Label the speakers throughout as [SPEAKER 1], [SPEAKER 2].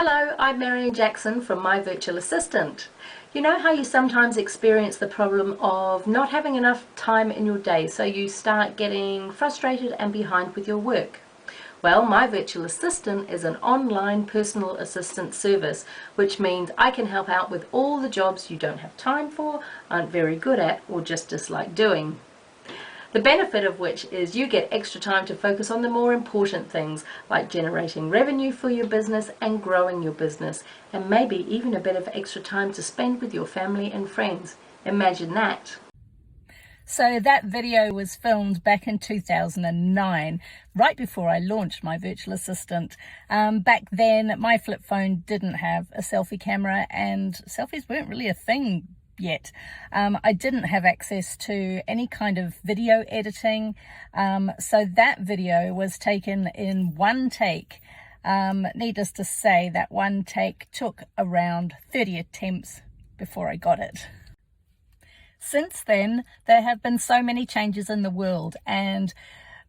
[SPEAKER 1] Hello, I'm Marian Jackson from My Virtual Assistant. You know how you sometimes experience the problem of not having enough time in your day, so you start getting frustrated and behind with your work? Well, My Virtual Assistant is an online personal assistant service, which means I can help out with all the jobs you don't have time for, aren't very good at, or just dislike doing. The benefit of which is you get extra time to focus on the more important things like generating revenue for your business and growing your business, and maybe even a bit of extra time to spend with your family and friends. Imagine that.
[SPEAKER 2] So that video was filmed back in 2009, right before I launched my virtual assistant. Back then, my flip phone didn't have a selfie camera and selfies weren't really a thing yet. I didn't have access to any kind of video editing, so that video was taken in one take. Needless to say, that one take took around 30 attempts before I got it. Since then, there have been so many changes in the world, and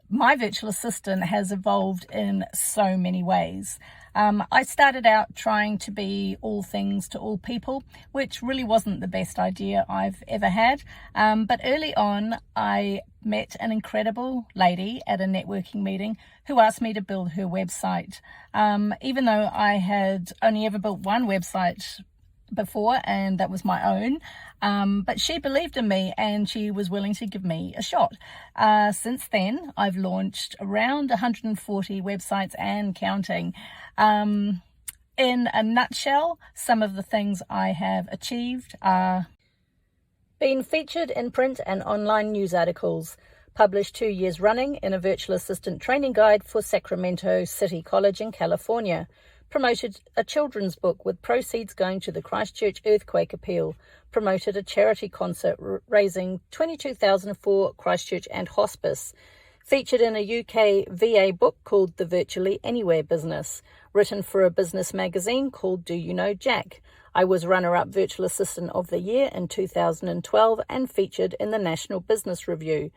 [SPEAKER 2] my virtual assistant has evolved in so many ways. I started out trying to be all things to all people, which really wasn't the best idea I've ever had. But early on, I met an incredible lady at a networking meeting who asked me to build her website. Even though I had only ever built one website before, and that was my own, but she believed in me and she was willing to give me a shot. Since then, I've launched around 140 websites and counting. In a nutshell, some of the things I have achieved are being featured in print and online news articles, published 2 years running in a virtual assistant training guide for Sacramento City College in California, promoted a children's book with proceeds going to the Christchurch earthquake appeal, promoted a charity concert raising $22,000 for Christchurch and hospice, featured in a UK VA book called The Virtually Anywhere Business, written for a business magazine called Do You Know Jack. I was runner-up Virtual Assistant of the Year in 2012 and featured in the National Business Review.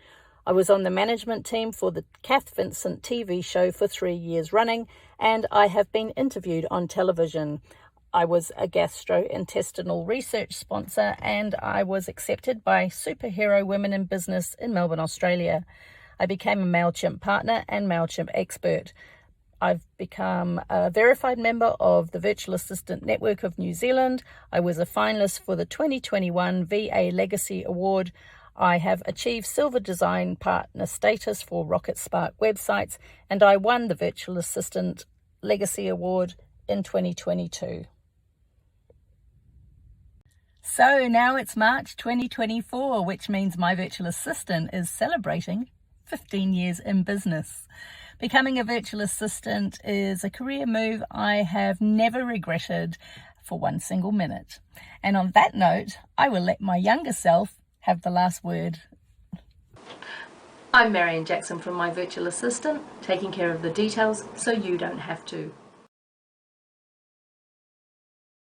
[SPEAKER 2] I was on the management team for the Kath Vincent TV show for 3 years running, and I have been interviewed on television. I was a gastrointestinal research sponsor, and I was accepted by Superhero Women in Business in Melbourne, Australia. I became a MailChimp partner and MailChimp expert. I've become a verified member of the Virtual Assistant Network of New Zealand. I was a finalist for the 2021 VA Legacy Award. I have achieved Silver Design Partner status for Rocket Spark websites, and I won the Virtual Assistant Legacy Award in 2022. So now it's March 2024, which means my virtual assistant is celebrating 15 years in business. Becoming a virtual assistant is a career move I have never regretted for one single minute. And on that note, I will let my younger self have the last word.
[SPEAKER 1] I'm Marian Jackson from My Virtual Assistant, taking care of the details so you don't have to.